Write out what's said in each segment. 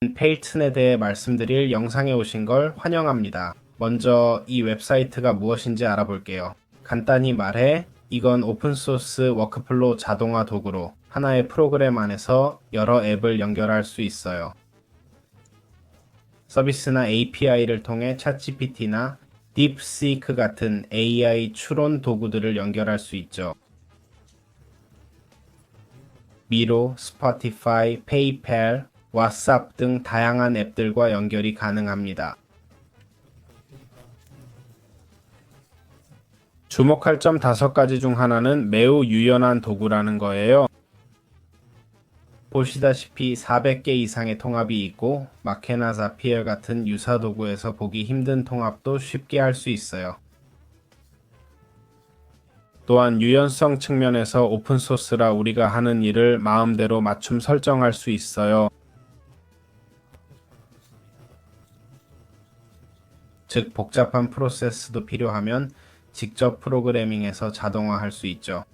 페이튼에 대해 말씀드릴 영상에 오신 걸 환영합니다. 먼저 이 웹사이트가 무엇인지 알아볼게요. 간단히 말해 이건 오픈소스 워크플로우 자동화 도구로 하나의 프로그램 안에서 여러 앱을 연결할 수 있어요. 서비스나 API를 통해 챗GPT나 딥시크 같은 AI 추론 도구들을 연결할 수 있죠. 미로, 스포티파이, 페이팔, 왓츠앱 등 다양한 앱들과 연결이 가능합니다. 주목할 점 5가지 중 하나는 매우 유연한 도구라는 거예요. 보시다시피 400개 이상의 통합이 있고 마케나 자피엘 같은 유사 도구에서 보기 힘든 통합도 쉽게 할 수 있어요. 또한 유연성 측면에서 오픈소스라 우리가 하는 일을 마음대로 맞춤 설정할 수 있어요. 즉 복잡한 프로세스도 필요하면 직접 프로그래밍해서 자동화할 수 있죠.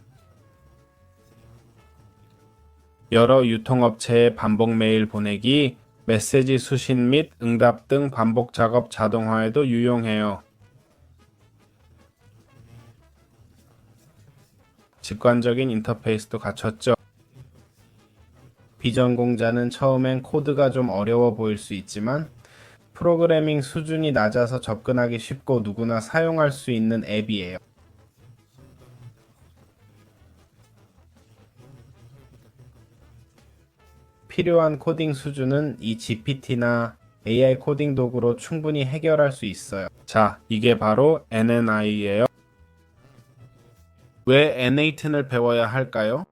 여러 유통업체의 반복 메일 보내기, 메시지 수신 및 응답 등 반복 작업 자동화에도 유용해요. 직관적인 인터페이스도 갖췄죠. 비전공자는 처음엔 코드가 좀 어려워 보일 수 있지만 프로그래밍 수준이 낮아서 접근하기 쉽고 누구나 사용할 수 있는 앱이에요. 필요한 코딩 수준은 이 GPT나 AI 코딩 도구로 충분히 해결할 수 있어요. 자, 이게 바로 NNI예요. 왜 N8을 배워야 할까요?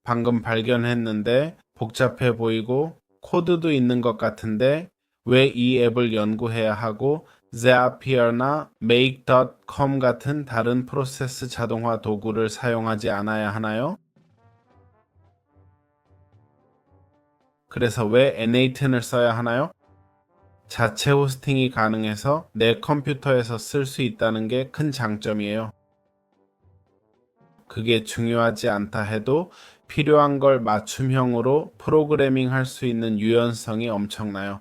방금 발견했는데 복잡해 보이고 코드도 있는 것 같은데 왜 이 앱을 연구해야 하고 Zapier나 Make.com 같은 다른 프로세스 자동화 도구를 사용하지 않아야 하나요? 그래서 왜 N8을 써야 하나요? 자체 호스팅이 가능해서 내 컴퓨터에서 쓸 수 있다는 게 큰 장점이에요. 그게 중요하지 않다 해도 필요한 걸 맞춤형으로 프로그래밍 할 수 있는 유연성이 엄청나요.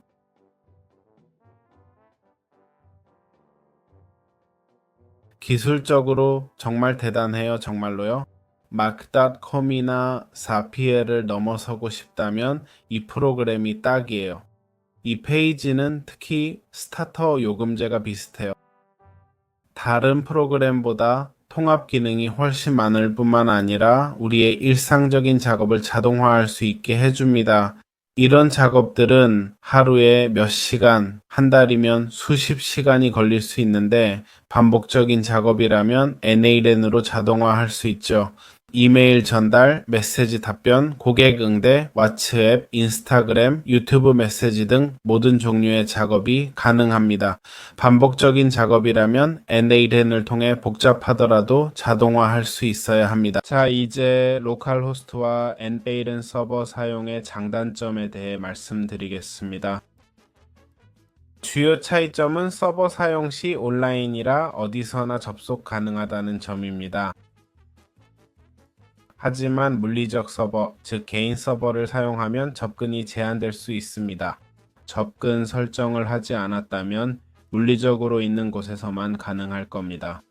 기술적으로 정말 대단해요, 정말로요. 마크.com이나 사피에를 넘어서고 싶다면 이 프로그램이 딱이에요. 이 페이지는 특히 스타터 요금제가 비슷해요. 다른 프로그램보다 통합 기능이 훨씬 많을 뿐만 아니라 우리의 일상적인 작업을 자동화할 수 있게 해줍니다. 이런 작업들은 하루에 몇 시간, 한 달이면 수십 시간이 걸릴 수 있는데 반복적인 작업이라면 N8N으로 자동화할 수 있죠. 이메일 전달, 메시지 답변, 고객 응대, 왓츠앱, 인스타그램, 유튜브 메시지 등 모든 종류의 작업이 가능합니다. 반복적인 작업이라면 N8N을 통해 복잡하더라도 자동화할 수 있어야 합니다. 자, 이제 로컬 호스트와 N8N 서버 사용의 장단점에 대해 말씀드리겠습니다. 주요 차이점은 서버 사용 시 온라인이라 어디서나 접속 가능하다는 점입니다. 하지만 물리적 서버, 즉 개인 서버를 사용하면 접근이 제한될 수 있습니다. 접근 설정을 하지 않았다면 물리적으로 있는 곳에서만 가능할 겁니다.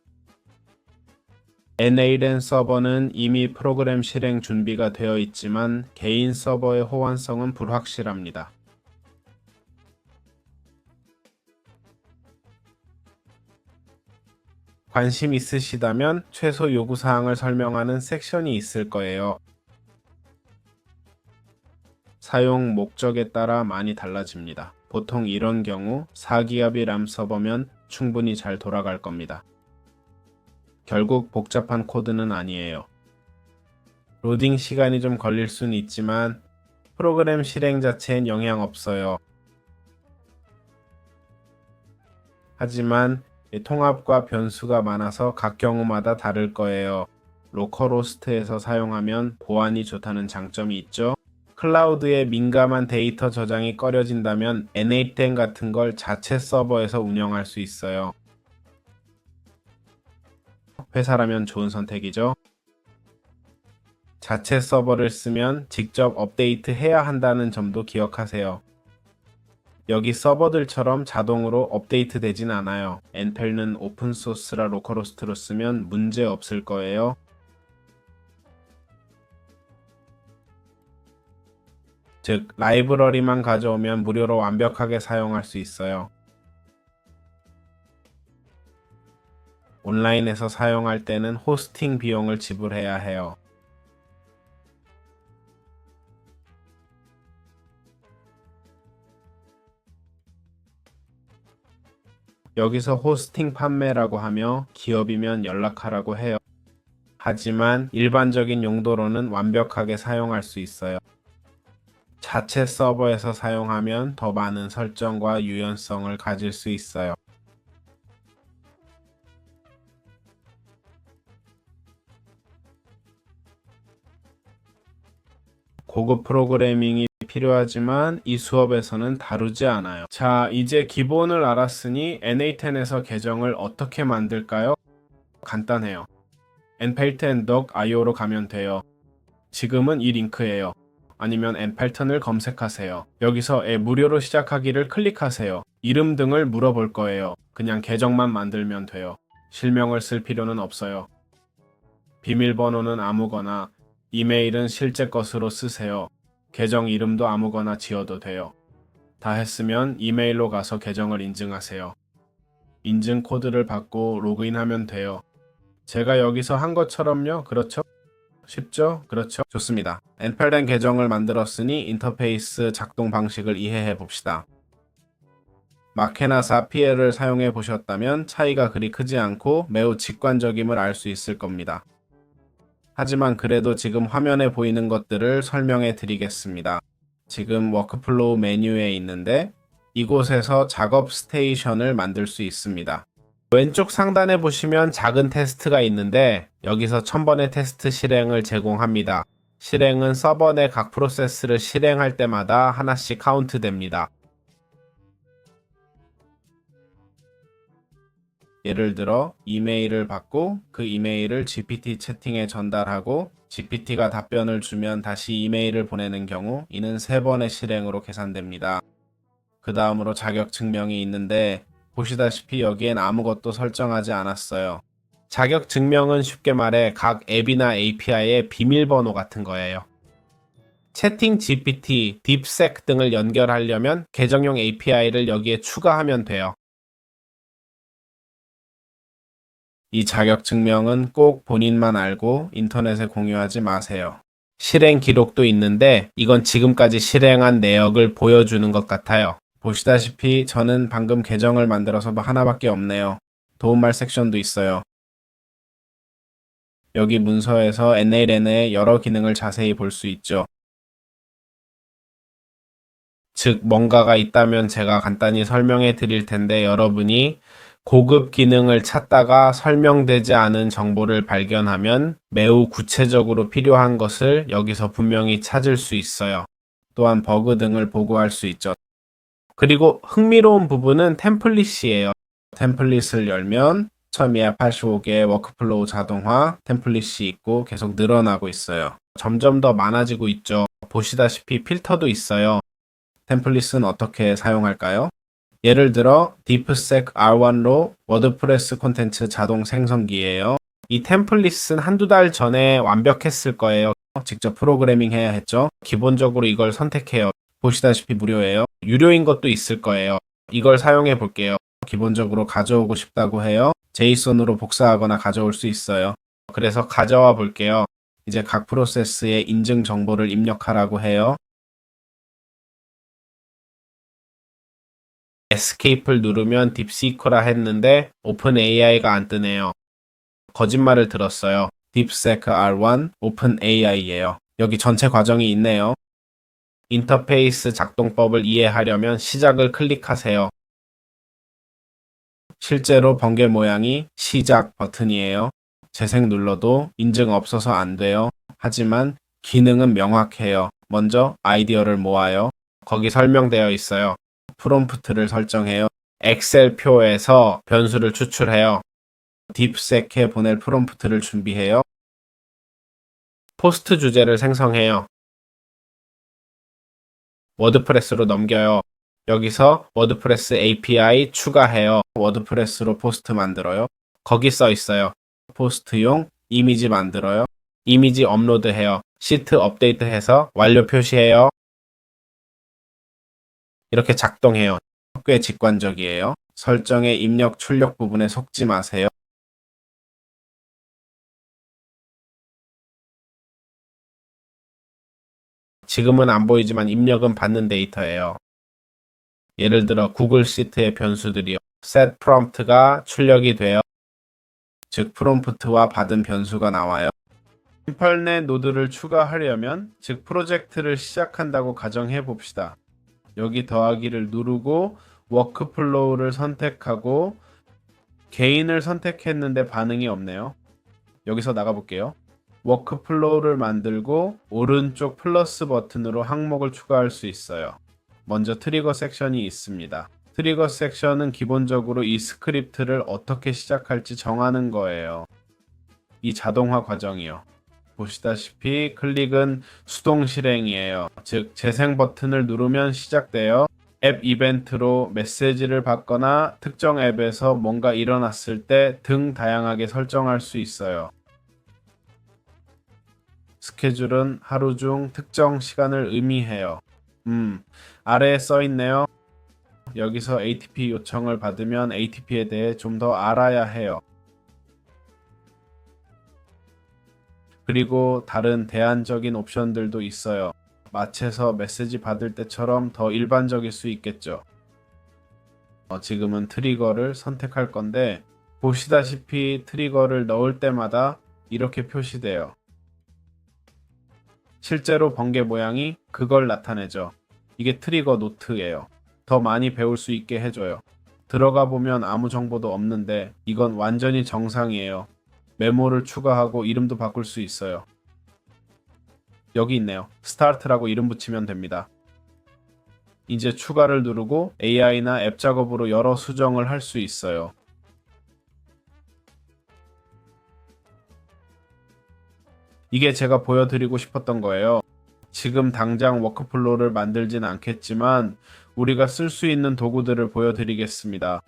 N8N 서버는 이미 프로그램 실행 준비가 되어 있지만 개인 서버의 호환성은 불확실합니다. 관심 있으시다면 최소 요구사항을 설명하는 섹션이 있을 거예요. 사용 목적에 따라 많이 달라집니다. 보통 이런 경우 4GB 램 서버면 충분히 잘 돌아갈 겁니다. 결국 복잡한 코드는 아니에요. 로딩 시간이 좀 걸릴 수는 있지만 프로그램 실행 자체엔 영향 없어요. 하지만 통합과 변수가 많아서 각 경우마다 다를 거예요. 로컬 호스트에서 사용하면 보안이 좋다는 장점이 있죠. 클라우드에 민감한 데이터 저장이 꺼려진다면 N8N 같은 걸 자체 서버에서 운영할 수 있어요. 회사라면 좋은 선택이죠. 자체 서버를 쓰면 직접 업데이트 해야 한다는 점도 기억하세요. 여기 서버들처럼 자동으로 업데이트 되진 않아요. 엔펠은 오픈소스라 로컬호스트로 쓰면 문제 없을 거예요. 즉, 라이브러리만 가져오면 무료로 완벽하게 사용할 수 있어요. 온라인에서 사용할 때는 호스팅 비용을 지불해야 해요. 여기서 호스팅 판매라고 하며 기업이면 연락하라고 해요. 하지만 일반적인 용도로는 완벽하게 사용할 수 있어요. 자체 서버에서 사용하면 더 많은 설정과 유연성을 가질 수 있어요. 고급 프로그래밍이 필요하지만 이 수업에서는 다루지 않아요. 자, 이제 기본을 알았으니 NA10에서 계정을 어떻게 만들까요? 간단해요. npelt.io로 가면 돼요. 지금은 이 링크예요. 아니면 npelt을 검색하세요. 여기서 무료로 시작하기를 클릭하세요. 이름 등을 물어볼 거예요. 그냥 계정만 만들면 돼요. 실명을 쓸 필요는 없어요. 비밀번호는 아무거나, 이메일은 실제 것으로 쓰세요. 계정 이름도 아무거나 지어도 돼요. 다 했으면 이메일로 가서 계정을 인증하세요. 인증 코드를 받고 로그인하면 돼요. 제가 여기서 한 것처럼요. 그렇죠? 쉽죠? 그렇죠? 좋습니다. npel된 계정을 만들었으니 인터페이스 작동 방식을 이해해 봅시다. 마케나 사피에를 사용해 보셨다면 차이가 그리 크지 않고 매우 직관적임을 알 수 있을 겁니다. 하지만 그래도 지금 화면에 보이는 것들을 설명해 드리겠습니다. 지금 워크플로우 메뉴에 있는데 이곳에서 작업 스테이션을 만들 수 있습니다. 왼쪽 상단에 보시면 작은 테스트가 있는데 여기서 1000번의 테스트 실행을 제공합니다. 실행은 서버 내 각 프로세스를 실행할 때마다 하나씩 카운트 됩니다. 예를 들어 이메일을 받고 그 이메일을 GPT 채팅에 전달하고 GPT가 답변을 주면 다시 이메일을 보내는 경우 이는 3번의 실행으로 계산됩니다. 그 다음으로 자격 증명이 있는데 보시다시피 여기엔 아무것도 설정하지 않았어요. 자격 증명은 쉽게 말해 각 앱이나 API의 비밀번호 같은 거예요. 채팅 GPT, 딥색 등을 연결하려면 계정용 API를 여기에 추가하면 돼요. 이 자격 증명은 꼭 본인만 알고 인터넷에 공유하지 마세요. 실행 기록도 있는데 이건 지금까지 실행한 내역을 보여주는 것 같아요. 보시다시피 저는 방금 계정을 만들어서 하나밖에 없네요. 도움말 섹션도 있어요. 여기 문서에서 NLN의 여러 기능을 자세히 볼 수 있죠. 즉 뭔가가 있다면 제가 간단히 설명해 드릴 텐데 여러분이 고급 기능을 찾다가 설명되지 않은 정보를 발견하면 매우 구체적으로 필요한 것을 여기서 분명히 찾을 수 있어요. 또한 버그 등을 보고할 수 있죠. 그리고 흥미로운 부분은 템플릿이에요. 템플릿을 열면 처음 285개의 워크플로우 자동화 템플릿이 있고 계속 늘어나고 있어요. 점점 더 많아지고 있죠. 보시다시피 필터도 있어요. 템플릿은 어떻게 사용할까요? 예를 들어 딥색 R1로 워드프레스 콘텐츠 자동 생성기예요. 이 템플릿은 한두 달 전에 완벽했을 거예요. 직접 프로그래밍 해야 했죠. 기본적으로 이걸 선택해요. 보시다시피 무료예요. 유료인 것도 있을 거예요. 이걸 사용해 볼게요. 기본적으로 가져오고 싶다고 해요. 제이손으로 복사하거나 가져올 수 있어요. 그래서 가져와 볼게요. 이제 각 프로세스의 인증 정보를 입력하라고 해요. 에스케이프를 누르면 딥시커라 했는데 오픈AI가 안 뜨네요. 거짓말을 들었어요. 딥세크 R1 오픈AI예요. 여기 전체 과정이 있네요. 인터페이스 작동법을 이해하려면 시작을 클릭하세요. 실제로 번개 모양이 시작 버튼이에요. 재생 눌러도 인증 없어서 안 돼요. 하지만 기능은 명확해요. 먼저 아이디어를 모아요. 거기 설명되어 있어요. 프롬프트를 설정해요. 엑셀 표에서 변수를 추출해요. 딥색에 보낼 프롬프트를 준비해요. 포스트 주제를 생성해요. 워드프레스로 넘겨요. 여기서 워드프레스 API 추가해요. 워드프레스로 포스트 만들어요. 거기 써 있어요. 포스트용 이미지 만들어요. 이미지 업로드해요. 시트 업데이트해서 완료 표시해요. 이렇게 작동해요. 꽤 직관적이에요. 설정의 입력 출력 부분에 속지 마세요. 지금은 안 보이지만 입력은 받는 데이터예요. 예를 들어 구글 시트의 변수들이요. set prompt가 출력이 돼요. 즉 프롬프트와 받은 변수가 나와요. 인펄넷 노드를 추가하려면 즉 프로젝트를 시작한다고 가정해 봅시다. 여기 더하기를 누르고 워크플로우를 선택하고 개인을 선택했는데 반응이 없네요. 여기서 나가볼게요. 워크플로우를 만들고 오른쪽 플러스 버튼으로 항목을 추가할 수 있어요. 먼저 트리거 섹션이 있습니다. 트리거 섹션은 기본적으로 이 스크립트를 어떻게 시작할지 정하는 거예요. 이 자동화 과정이요. 보시다시피 클릭은 수동 실행이에요. 즉 재생 버튼을 누르면 시작돼요. 앱 이벤트로 메시지를 받거나 특정 앱에서 뭔가 일어났을 때 등 다양하게 설정할 수 있어요. 스케줄은 하루 중 특정 시간을 의미해요. 아래에 써 있네요. 여기서 ATP 요청을 받으면 ATP에 대해 좀 더 알아야 해요. 그리고 다른 대안적인 옵션들도 있어요. 마치에서 메시지 받을 때처럼 더 일반적일 수 있겠죠. 지금은 트리거를 선택할 건데 보시다시피 트리거를 넣을 때마다 이렇게 표시돼요. 실제로 번개 모양이 그걸 나타내죠. 이게 트리거 노트예요. 더 많이 배울 수 있게 해줘요. 들어가 보면 아무 정보도 없는데 이건 완전히 정상이에요. 메모를 추가하고 이름도 바꿀 수 있어요. 여기 있네요. 스타트라고 이름 붙이면 됩니다. 이제 추가를 누르고 AI나 앱 작업으로 여러 수정을 할 수 있어요. 이게 제가 보여드리고 싶었던 거예요. 지금 당장 워크플로우를 만들진 않겠지만 우리가 쓸 수 있는 도구들을 보여드리겠습니다.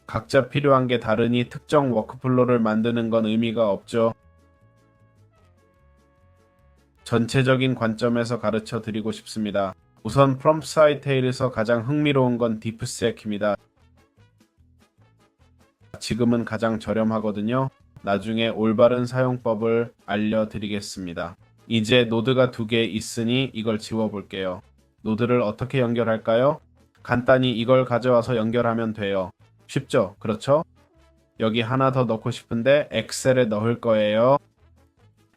각자 필요한 게 다르니 특정 워크플로우를 만드는 건 의미가 없죠. 전체적인 관점에서 가르쳐 드리고 싶습니다. 우선 프롬프트 사이테일에서 가장 흥미로운 건 딥섹입니다. 지금은 가장 저렴하거든요. 나중에 올바른 사용법을 알려드리겠습니다. 이제 노드가 2개 있으니 이걸 지워볼게요. 노드를 어떻게 연결할까요? 간단히 이걸 가져와서 연결하면 돼요. 쉽죠? 그렇죠? 여기 하나 더 넣고 싶은데 엑셀에 넣을 거예요.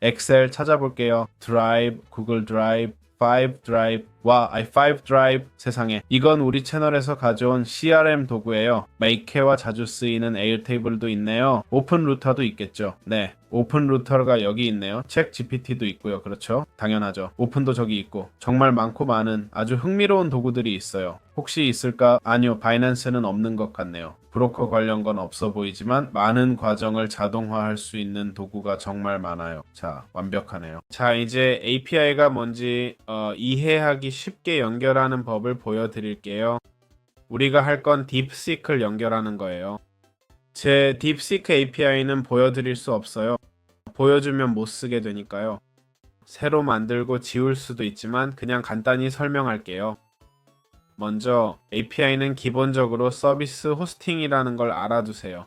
엑셀 찾아볼게요. 드라이브, 구글 드라이브, 5 드라이브. 와, 5 드라이브 세상에. 이건 우리 채널에서 가져온 CRM 도구예요. 메이케와 자주 쓰이는 에어테이블도 있네요. 오픈 루터도 있겠죠. 네. 오픈 루터가 여기 있네요. 책 GPT도 있고요. 그렇죠? 당연하죠. 오픈도 저기 있고. 정말 많고 많은 아주 흥미로운 도구들이 있어요. 혹시 있을까? 아니요. 바이낸스는 없는 것 같네요. 브로커 관련 건 없어 보이지만 많은 과정을 자동화할 수 있는 도구가 정말 많아요. 자, 완벽하네요. 자, 이제 API가 뭔지 이해하기 쉽게 연결하는 법을 보여드릴게요. 우리가 할 건 딥시크를 연결하는 거예요. 제 딥시크 API는 보여드릴 수 없어요. 보여주면 못 쓰게 되니까요. 새로 만들고 지울 수도 있지만 그냥 간단히 설명할게요. 먼저 API는 기본적으로 서비스 호스팅이라는 걸 알아두세요.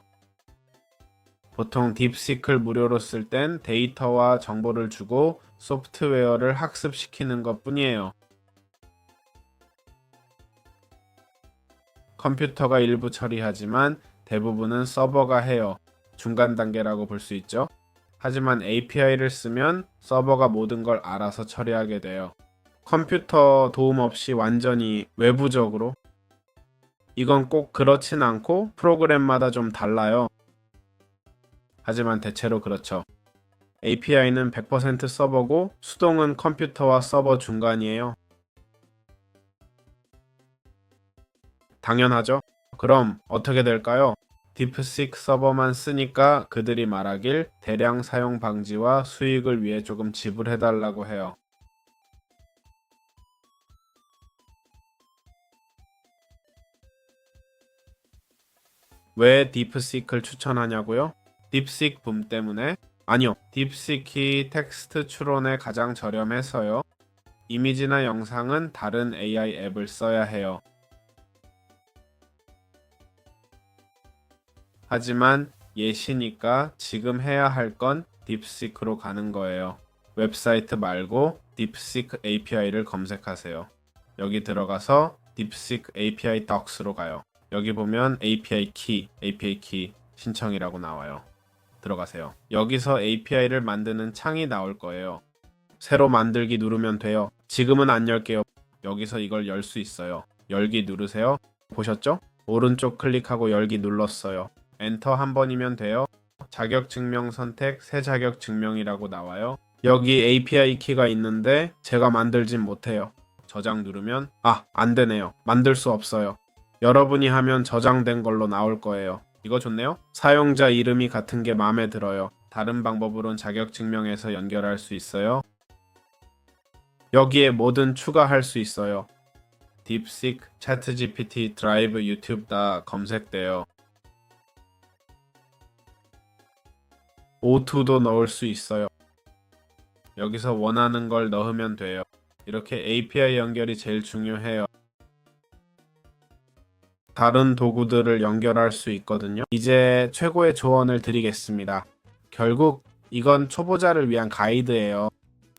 보통 딥시크를 무료로 쓸 땐 데이터와 정보를 주고 소프트웨어를 학습시키는 것 뿐이에요. 컴퓨터가 일부 처리하지만 대부분은 서버가 해요. 중간 단계라고 볼 수 있죠. 하지만 API를 쓰면 서버가 모든 걸 알아서 처리하게 돼요. 컴퓨터 도움 없이 완전히 외부적으로. 이건 꼭 그렇진 않고 프로그램마다 좀 달라요. 하지만 대체로 그렇죠. API는 100% 서버고 수동은 컴퓨터와 서버 중간이에요. 당연하죠. 그럼 어떻게 될까요? 딥시크 서버만 쓰니까 그들이 말하길 대량 사용 방지와 수익을 위해 조금 지불해달라고 해요. 왜 딥시크를 추천하냐고요? 딥시크 붐 때문에? 아니요. 딥시크이 텍스트 추론에 가장 저렴해서요. 이미지나 영상은 다른 AI 앱을 써야 해요. 하지만 예시니까 지금 해야 할 건 딥시크로 가는 거예요. 웹사이트 말고 딥시크 API를 검색하세요. 여기 들어가서 딥시크 API Docs로 가요. 여기 보면 API 키 신청이라고 나와요. 들어가세요. 여기서 API를 만드는 창이 나올 거예요. 새로 만들기 누르면 돼요. 지금은 안 열게요. 여기서 이걸 열 수 있어요. 열기 누르세요. 보셨죠? 오른쪽 클릭하고 열기 눌렀어요. 엔터 한 번이면 돼요. 자격증명 선택, 새 자격증명이라고 나와요. 여기 API 키가 있는데 제가 만들진 못해요. 저장 누르면 안 되네요. 만들 수 없어요. 여러분이 하면 저장된 걸로 나올 거예요. 이거 좋네요. 사용자 이름이 같은 게 마음에 들어요. 다른 방법으론 자격증명해서 연결할 수 있어요. 여기에 뭐든 추가할 수 있어요. 딥시크, 챗GPT, 드라이브, 유튜브 다 검색돼요. O2도 넣을 수 있어요. 여기서 원하는 걸 넣으면 돼요. 이렇게 API 연결이 제일 중요해요. 다른 도구들을 연결할 수 있거든요. 이제 최고의 조언을 드리겠습니다. 결국 이건 초보자를 위한 가이드예요.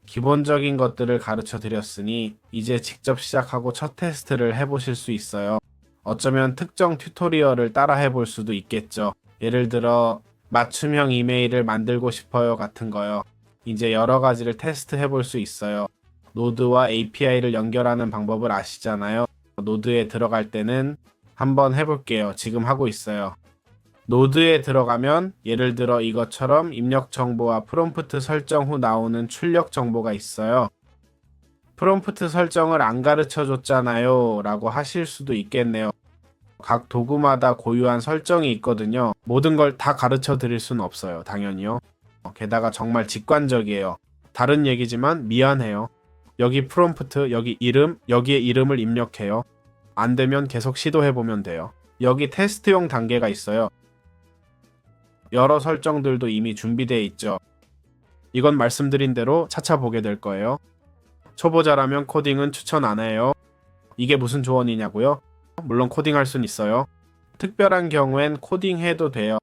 기본적인 것들을 가르쳐 드렸으니 이제 직접 시작하고 첫 테스트를 해보실 수 있어요. 어쩌면 특정 튜토리얼을 따라 해볼 수도 있겠죠. 예를 들어 맞춤형 이메일을 만들고 싶어요 같은 거요. 이제 여러 가지를 테스트 해볼 수 있어요. 노드와 API를 연결하는 방법을 아시잖아요. 노드에 들어갈 때는 한번 해볼게요. 지금 하고 있어요. 노드에 들어가면 예를 들어 이것처럼 입력 정보와 프롬프트 설정 후 나오는 출력 정보가 있어요. 프롬프트 설정을 안 가르쳐 줬잖아요 라고 하실 수도 있겠네요. 각 도구마다 고유한 설정이 있거든요. 모든 걸 다 가르쳐 드릴 수는 없어요. 당연히요. 게다가 정말 직관적이에요. 다른 얘기지만 미안해요. 여기 프롬프트, 여기 이름, 여기에 이름을 입력해요. 안 되면 계속 시도해보면 돼요. 여기 테스트용 단계가 있어요. 여러 설정들도 이미 준비되어 있죠. 이건 말씀드린 대로 차차 보게 될 거예요. 초보자라면 코딩은 추천 안 해요. 이게 무슨 조언이냐고요? 물론 코딩할 순 있어요. 특별한 경우엔 코딩해도 돼요.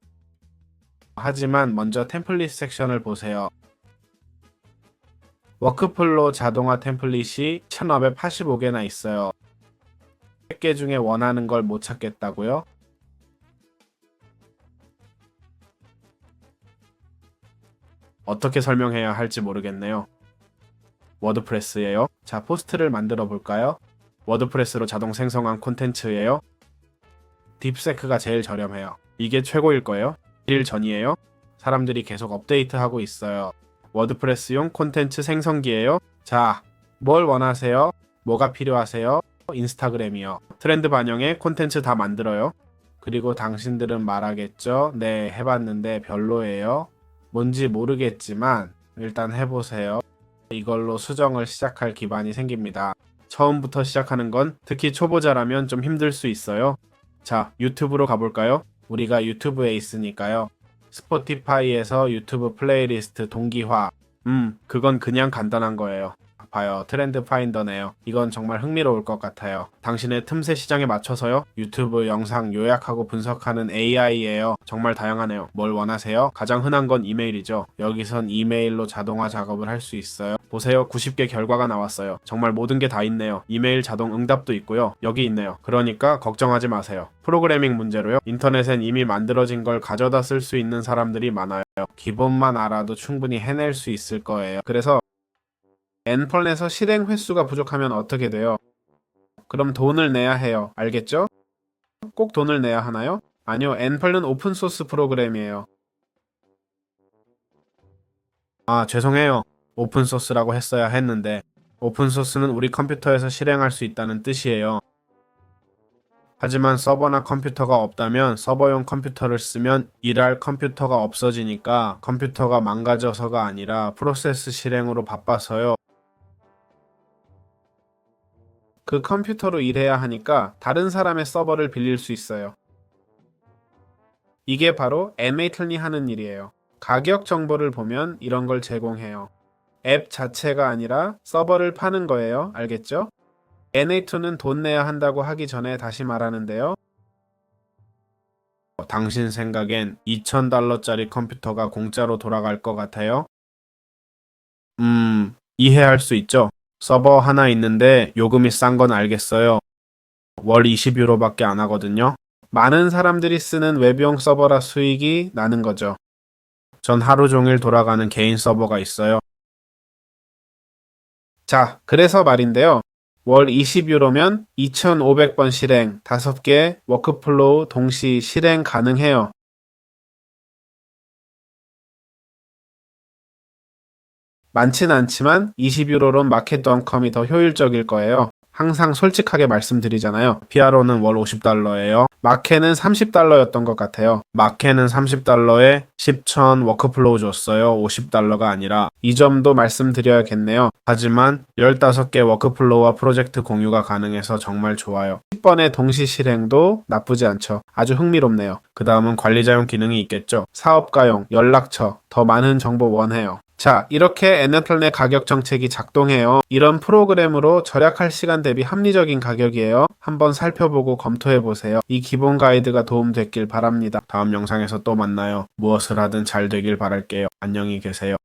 하지만 먼저 템플릿 섹션을 보세요. 워크플로 자동화 템플릿이 1585개나 있어요. 100개 중에 원하는 걸 못 찾겠다고요? 어떻게 설명해야 할지 모르겠네요. 워드프레스예요. 자, 포스트를 만들어 볼까요? 워드프레스로 자동 생성한 콘텐츠예요. 딥세크가 제일 저렴해요. 이게 최고일 거예요. 1일 전이에요. 사람들이 계속 업데이트하고 있어요. 워드프레스용 콘텐츠 생성기예요. 자, 뭘 원하세요? 뭐가 필요하세요? 인스타그램이요. 트렌드 반영에 콘텐츠 다 만들어요. 그리고 당신들은 말하겠죠? 네, 해봤는데 별로예요. 뭔지 모르겠지만 일단 해보세요. 이걸로 수정을 시작할 기반이 생깁니다. 처음부터 시작하는 건 특히 초보자라면 좀 힘들 수 있어요. 자, 유튜브로 가볼까요? 우리가 유튜브에 있으니까요. 스포티파이에서 유튜브 플레이리스트 동기화. 그건 그냥 간단한 거예요. 봐요. 트렌드 파인더네요. 이건 정말 흥미로울 것 같아요. 당신의 틈새 시장에 맞춰서요. 유튜브 영상 요약하고 분석하는 AI예요. 정말 다양하네요. 뭘 원하세요? 가장 흔한 건 이메일이죠. 여기선 이메일로 자동화 작업을 할 수 있어요. 보세요. 90개 결과가 나왔어요. 정말 모든 게 다 있네요. 이메일 자동 응답도 있고요. 여기 있네요. 그러니까 걱정하지 마세요. 프로그래밍 문제로요. 인터넷엔 이미 만들어진 걸 가져다 쓸 수 있는 사람들이 많아요. 기본만 알아도 충분히 해낼 수 있을 거예요. 그래서 N펄에서 실행 횟수가 부족하면 어떻게 돼요? 그럼 돈을 내야 해요. 알겠죠? 꼭 돈을 내야 하나요? 아니요. N펄은 오픈소스 프로그램이에요. 죄송해요. 오픈소스라고 했어야 했는데 오픈소스는 우리 컴퓨터에서 실행할 수 있다는 뜻이에요. 하지만 서버나 컴퓨터가 없다면 서버용 컴퓨터를 쓰면 일할 컴퓨터가 없어지니까 컴퓨터가 망가져서가 아니라 프로세스 실행으로 바빠서요. 그 컴퓨터로 일해야 하니까 다른 사람의 서버를 빌릴 수 있어요. 이게 바로 애메이틀리 하는 일이에요. 가격 정보를 보면 이런 걸 제공해요. 앱 자체가 아니라 서버를 파는 거예요. 알겠죠? NA2는 돈 내야 한다고 하기 전에 다시 말하는데요. 당신 생각엔 $2,000짜리 컴퓨터가 공짜로 돌아갈 것 같아요? 이해할 수 있죠? 서버 하나 있는데 요금이 싼 건 알겠어요. 월 20유로밖에 안 하거든요. 많은 사람들이 쓰는 웹용 서버라 수익이 나는 거죠. 전 하루 종일 돌아가는 개인 서버가 있어요. 자, 그래서 말인데요. 월 20유로면 2,500번 실행, 5개 워크플로우 동시 실행 가능해요. 많진 않지만 20유로론 마켓.com이 더 효율적일 거예요. 항상 솔직하게 말씀드리잖아요. 피아로는 월 50달러예요. 마켓은 30달러였던 것 같아요. 마켓은 30달러에 10,000 워크플로우 줬어요. 50달러가 아니라. 이 점도 말씀드려야겠네요. 하지만 15개 워크플로우와 프로젝트 공유가 가능해서 정말 좋아요. 10번의 동시 실행도 나쁘지 않죠. 아주 흥미롭네요. 그 다음은 관리자용 기능이 있겠죠. 사업가용, 연락처, 더 많은 정보 원해요. 자, 이렇게 애너털넷 가격 정책이 작동해요. 이런 프로그램으로 절약할 시간 대비 합리적인 가격이에요. 한번 살펴보고 검토해보세요. 이 기본 가이드가 도움됐길 바랍니다. 다음 영상에서 또 만나요. 무엇을 하든 잘 되길 바랄게요. 안녕히 계세요.